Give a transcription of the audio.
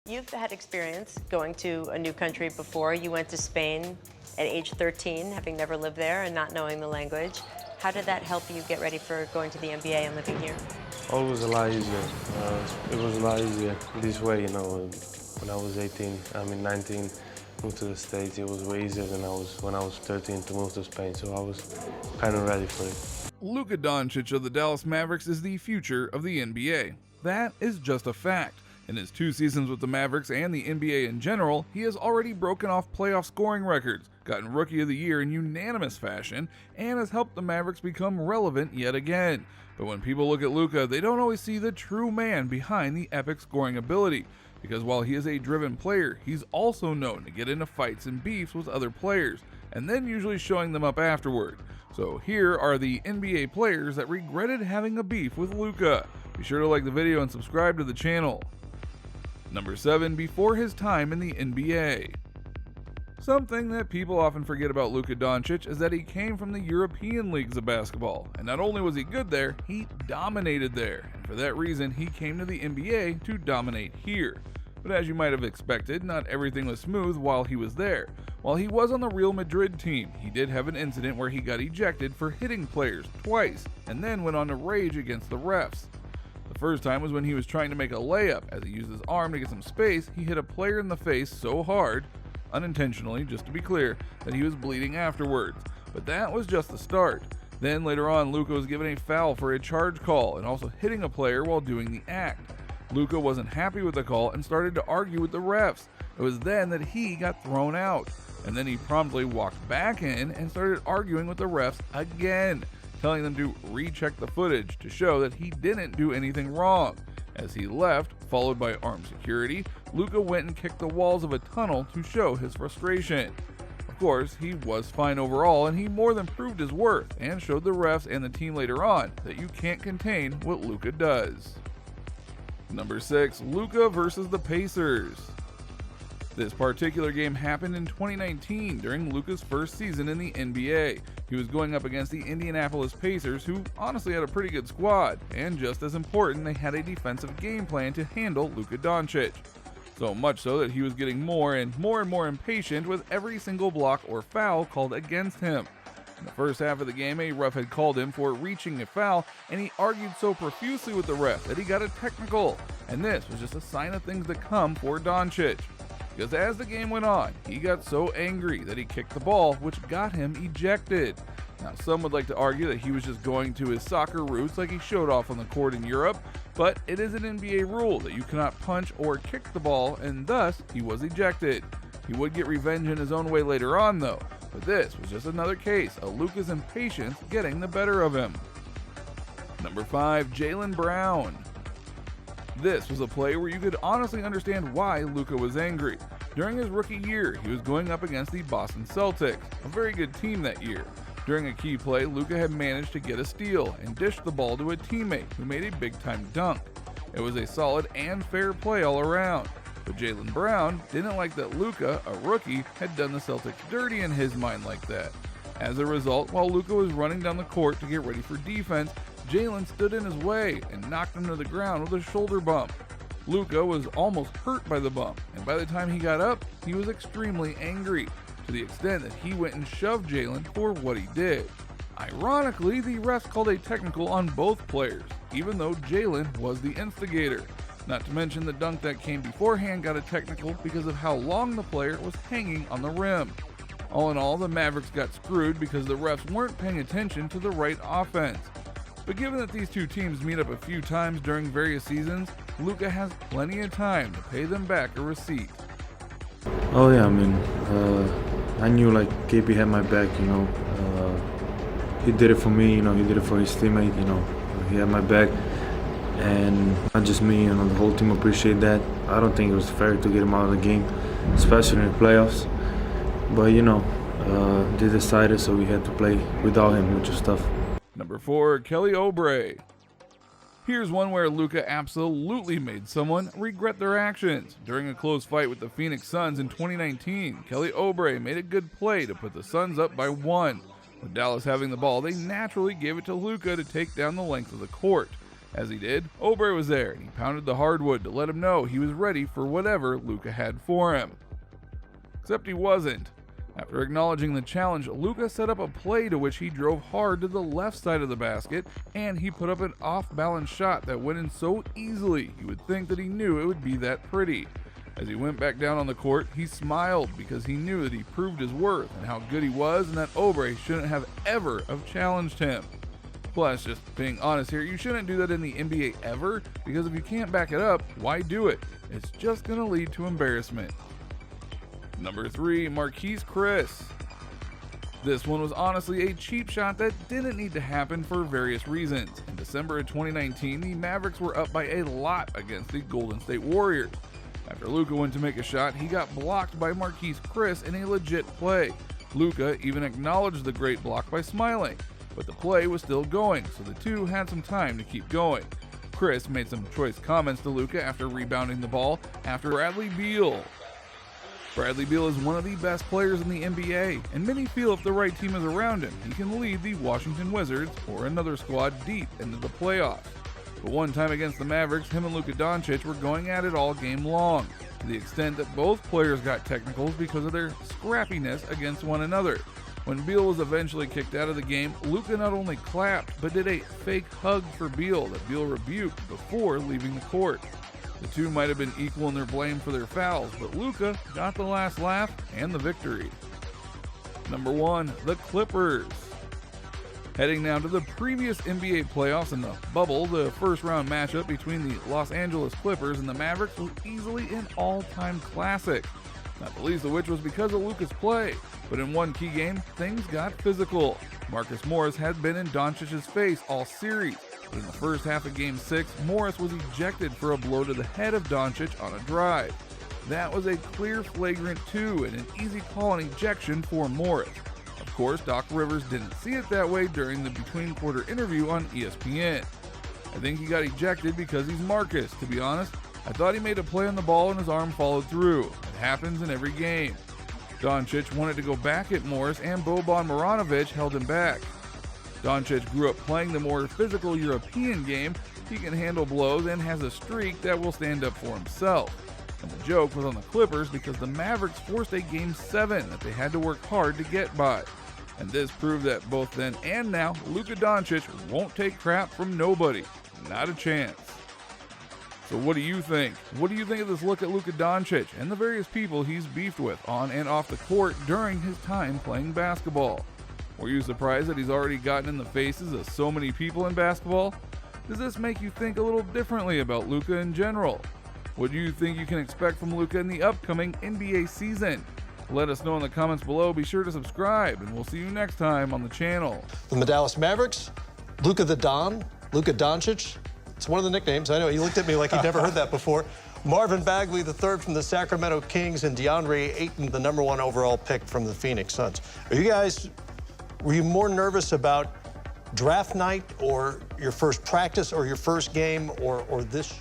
You've had experience going to a new country before. You went to Spain at age 13, having never lived there and not knowing the language. How did that help you get ready for going to the NBA and living here? Oh, it was a lot easier. It was a lot easier this way, When I was 19, moved to the States, it was way easier than when I was 13 to move to Spain, so I was kind of ready for it. Luka Doncic of the Dallas Mavericks is the future of the NBA. That is just a fact. In his 2 seasons with the Mavericks and the NBA in general, he has already broken off playoff scoring records, gotten Rookie of the Year in unanimous fashion, and has helped the Mavericks become relevant yet again. But when people look at Luka, they don't always see the true man behind the epic scoring ability, because while he is a driven player, he's also known to get into fights and beefs with other players, and then usually showing them up afterward. So here are the NBA players that regretted having a beef with Luka. Be sure to like the video and subscribe to the channel. Number 7, before his time in the NBA. Something that people often forget about Luka Doncic is that he came from the European leagues of basketball, and not only was he good there, he dominated there, and for that reason he came to the NBA to dominate here. But as you might have expected, not everything was smooth while he was there. While he was on the Real Madrid team, he did have an incident where he got ejected for hitting players twice, and then went on to rage against the refs. The first time was when he was trying to make a layup. As he used his arm to get some space, he hit a player in the face so hard, unintentionally, just to be clear, that he was bleeding afterwards. But that was just the start. Then later on, Luka was given a foul for a charge call and also hitting a player while doing the act. Luka wasn't happy with the call and started to argue with the refs. It was then that he got thrown out, and then he promptly walked back in and started arguing with the refs again, telling them to recheck the footage to show that he didn't do anything wrong. As he left, followed by armed security, Luka went and kicked the walls of a tunnel to show his frustration. Of course, he was fine overall, and he more than proved his worth and showed the refs and the team later on that you can't contain what Luka does. Number 6, Luka versus the Pacers. This particular game happened in 2019 during Luka's first season in the NBA. He was going up against the Indianapolis Pacers, who honestly had a pretty good squad, and just as important, they had a defensive game plan to handle Luka Doncic. So much so that he was getting more and more impatient with every single block or foul called against him. In the first half of the game, a ref had called him for reaching a foul, and he argued so profusely with the ref that he got a technical, and this was just a sign of things to come for Doncic. Because as the game went on, he got so angry that he kicked the ball, which got him ejected. Now, some would like to argue that he was just going to his soccer roots like he showed off on the court in Europe, but it is an NBA rule that you cannot punch or kick the ball, and thus he was ejected. He would get revenge in his own way later on though, but this was just another case of Luka's impatience getting the better of him. Number 5, Jaylen Brown. This was a play where you could honestly understand why Luka was angry. During his rookie year, he was going up against the Boston Celtics, a very good team that year. During a key play, Luka had managed to get a steal and dished the ball to a teammate who made a big-time dunk. It was a solid and fair play all around. But Jaylen Brown didn't like that Luka, a rookie, had done the Celtics dirty in his mind like that. As a result, while Luka was running down the court to get ready for defense, Jaylen stood in his way and knocked him to the ground with a shoulder bump. Luka was almost hurt by the bump, and by the time he got up, he was extremely angry, to the extent that he went and shoved Jaylen for what he did. Ironically, the refs called a technical on both players, even though Jaylen was the instigator. Not to mention the dunk that came beforehand got a technical because of how long the player was hanging on the rim. All in all, the Mavericks got screwed because the refs weren't paying attention to the right offense. But given that these two teams meet up a few times during various seasons, Luka has plenty of time to pay them back a receipt. Oh yeah, I knew like KP had my back, he did it for me, he did it for his teammate, he had my back, and not just me, the whole team appreciate that. I don't think it was fair to get him out of the game, especially in the playoffs, but they decided, so we had to play without him, which was tough. Number 4, Kelly Oubre. Here's one where Luka absolutely made someone regret their actions. During a close fight with the Phoenix Suns in 2019, Kelly Oubre made a good play to put the Suns up by 1. With Dallas having the ball, they naturally gave it to Luka to take down the length of the court. As he did, Oubre was there, and he pounded the hardwood to let him know he was ready for whatever Luka had for him. Except he wasn't. After acknowledging the challenge, Luka set up a play to which he drove hard to the left side of the basket, and he put up an off-balance shot that went in so easily you would think that he knew it would be that pretty. As he went back down on the court, he smiled because he knew that he proved his worth and how good he was, and that Oubre shouldn't have ever have challenged him. Plus, just being honest here, you shouldn't do that in the NBA ever, because if you can't back it up, why do it? It's just going to lead to embarrassment. Number 3, Marquise Chris. This one was honestly a cheap shot that didn't need to happen for various reasons. In December of 2019, the Mavericks were up by a lot against the Golden State Warriors. After Luka went to make a shot, he got blocked by Marquise Chris in a legit play. Luka even acknowledged the great block by smiling, but the play was still going, so the two had some time to keep going. Chris made some choice comments to Luka after rebounding the ball after Bradley Beal. Bradley Beal is one of the best players in the NBA, and many feel if the right team is around him, he can lead the Washington Wizards or another squad deep into the playoffs. But one time against the Mavericks, him and Luka Doncic were going at it all game long, to the extent that both players got technicals because of their scrappiness against one another. When Beal was eventually kicked out of the game, Luka not only clapped, but did a fake hug for Beal that Beal rebuked before leaving the court. The two might have been equal in their blame for their fouls, but Luka got the last laugh and the victory. Number 1, the Clippers. Heading now to the previous NBA playoffs in the bubble, the first round matchup between the Los Angeles Clippers and the Mavericks was easily an all-time classic. Not the least of which was because of Luka's play, but in one key game, things got physical. Marcus Morris had been in Doncic's face all series. But in the first half of Game 6, Morris was ejected for a blow to the head of Doncic on a drive. That was a clear flagrant 2 and an easy call on ejection for Morris. Of course, Doc Rivers didn't see it that way during the between-quarter interview on ESPN. I think he got ejected because he's Marcus, to be honest. I thought he made a play on the ball and his arm followed through. It happens in every game. Doncic wanted to go back at Morris, and Boban Marjanovic held him back. Doncic grew up playing the more physical European game. He can handle blows and has a streak that will stand up for himself. And the joke was on the Clippers because the Mavericks forced a Game 7 that they had to work hard to get by. And this proved that both then and now, Luka Doncic won't take crap from nobody. Not a chance. So what do you think? What do you think of this look at Luka Doncic and the various people he's beefed with on and off the court during his time playing basketball? Were you surprised that he's already gotten in the faces of so many people in basketball? Does this make you think a little differently about Luka in general? What do you think you can expect from Luka in the upcoming NBA season? Let us know in the comments below. Be sure to subscribe, and we'll see you next time on the channel. From the Dallas Mavericks, Luka the Don, Luka Doncic. It's one of the nicknames. I know, he looked at me like he'd never heard that before. Marvin Bagley III from the Sacramento Kings, and DeAndre Ayton, the #1 overall pick from the Phoenix Suns. Were you more nervous about draft night or your first practice or your first game or this show?